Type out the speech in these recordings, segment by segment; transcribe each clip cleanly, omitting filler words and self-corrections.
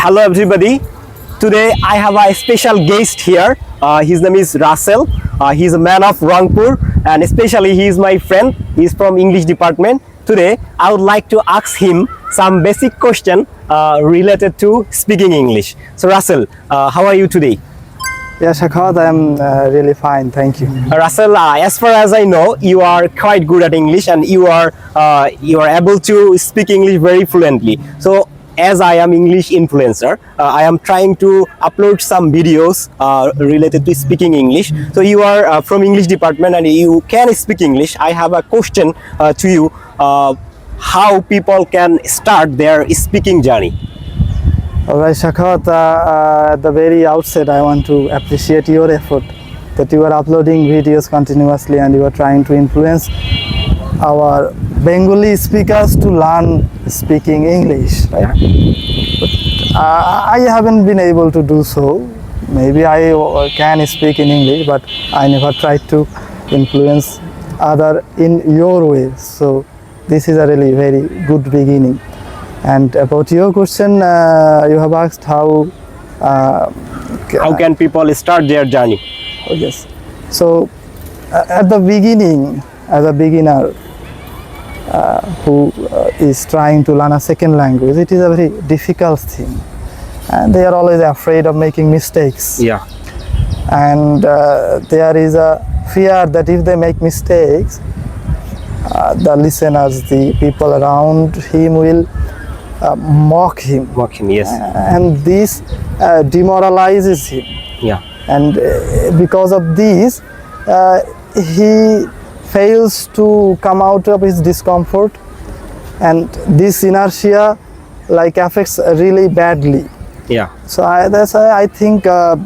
Hello everybody. Today I have a special guest here. His name is Russell. He's a man of Rangpur and especially he is my friend. He's from English department. Today I would like to ask him some basic question related to speaking English. So Russell, how are you today? Yeah, Shakhat, I'm really fine, thank you. Russell, as far as I know, you are quite good at English and you are able to speak English very fluently. So, as I am English influencer, I am trying to upload some videos related to speaking English. So, you are from English department and you can speak English. I have a question to you: how people can start their speaking journey? Alright, Shakhat, at the very outset, I want to appreciate your effort that you are uploading videos continuously and you are trying to influence our Bengali speakers to learn speaking English. Right? But, I haven't been able to do so. Maybe I can speak in English, but I never tried to influence other in your way. So this is a really very good beginning. And about your question, you have asked how can people start their journey? Oh yes. So at the beginning, as a beginner who is trying to learn a second language, it is a very difficult thing, and they are always afraid of making mistakes. Yeah. And there is a fear that if they make mistakes, the listeners, the people around him will mock him. Mock him, yes. And this demoralizes him. Yeah. And because of this, he fails to come out of his discomfort, and this inertia like affects really badly. Yeah. So that's why I think the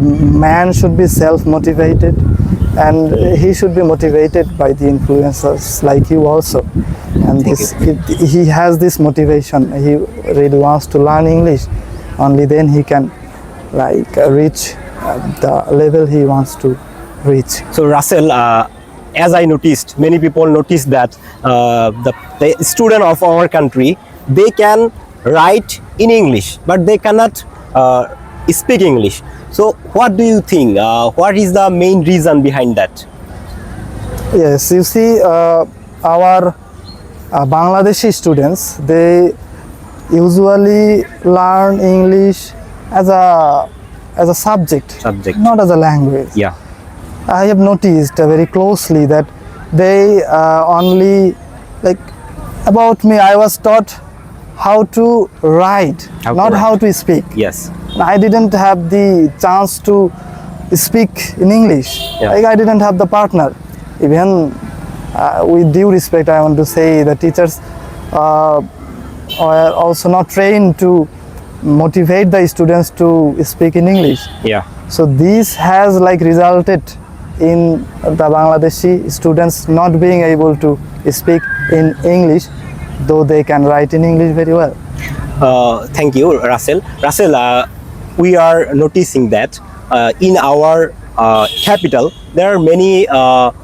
man should be self-motivated, and he should be motivated by the influencers like you also. And he has this motivation. He really wants to learn English. Only then he can reach the level he wants to reach. So Russell, as I noticed, many people notice that the student of our country, they can write in English, but they cannot speak English. So what do you think? What is the main reason behind that? Yes, you see, our Bangladeshi students, they usually learn English as a subject, not as a language. Yeah. I have noticed very closely that they only, about me, I was taught how to write, not how to speak. Yes. I didn't have the chance to speak in English. Yeah. I didn't have the partner. Even with due respect, I want to say the teachers are also not trained to motivate the students to speak in English. Yeah. So this has resulted in the Bangladeshi students not being able to speak in English, though they can write in English very well. Thank you, Russell. Russell, we are noticing that in our capital, there are many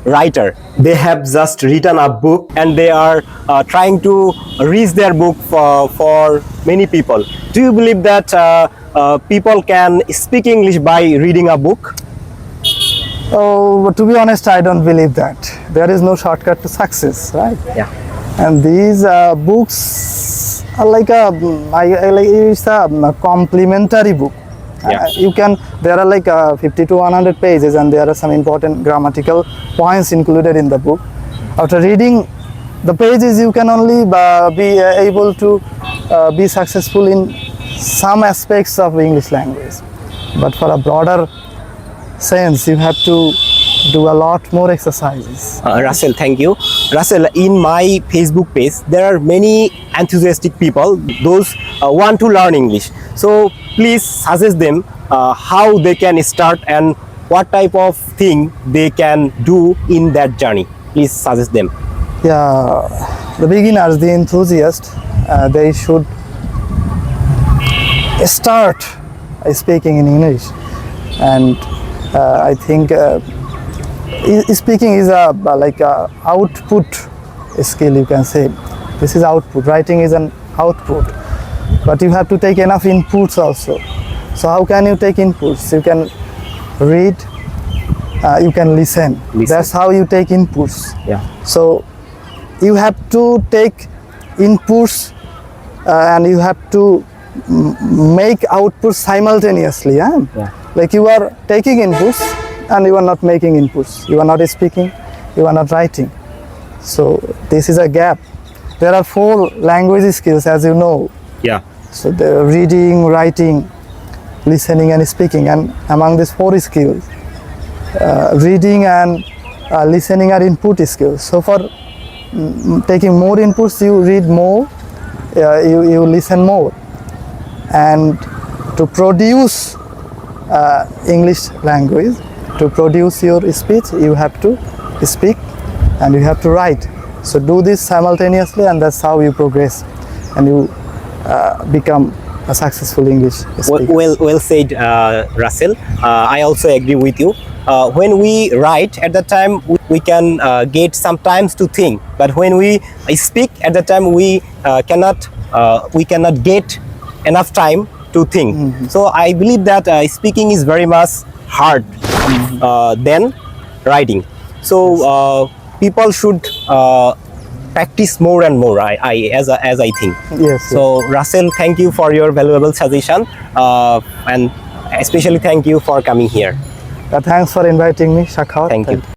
writers. They have just written a book and they are trying to reach their book for many people. Do you believe that people can speak English by reading a book? Oh, to be honest, I don't believe that. There is no shortcut to success, right? Yeah. And these books are it's a complementary book. Yeah. There are 50 to 100 pages and there are some important grammatical points included in the book. After reading the pages, you can only be able to be successful in some aspects of English language. But for a broader sense, you have to do a lot more exercises. Russell, thank you. Russell, in my Facebook page, there are many enthusiastic people, those want to learn English. So please suggest them how they can start and what type of thing they can do in that journey. Please suggest them. Yeah, the beginners, the enthusiasts, they should start speaking in English. And I think speaking is a output skill, you can say. This is output. Writing is an output. but you have to take enough inputs also. So how can you take inputs? You can read, you can listen. That's how you take inputs. Yeah. So you have to take inputs and you have to make outputs simultaneously. Yeah? Yeah. Like you are taking inputs and you are not making inputs. You are not speaking, you are not writing. So this is a gap. There are 4 language skills, as you know. Yeah. So the reading, writing, listening and speaking. And among these 4 skills, reading and listening are input skills. So for taking more inputs, you read more, you listen more. And to produce English language, to produce your speech, you have to speak and you have to write. So do this simultaneously, and that's how you progress and you become a successful English speaker. Well said, Russell. I also agree with you. When we write, at the time we can get some times to think, but when we speak, at the time we cannot get enough time to think. So I believe that speaking is very much hard than writing. So people should practice more and more. As I think. Yes. So Russell, thank you for your valuable suggestion, and especially thank you for coming here. Thanks for inviting me, Shakhawat. Thank you.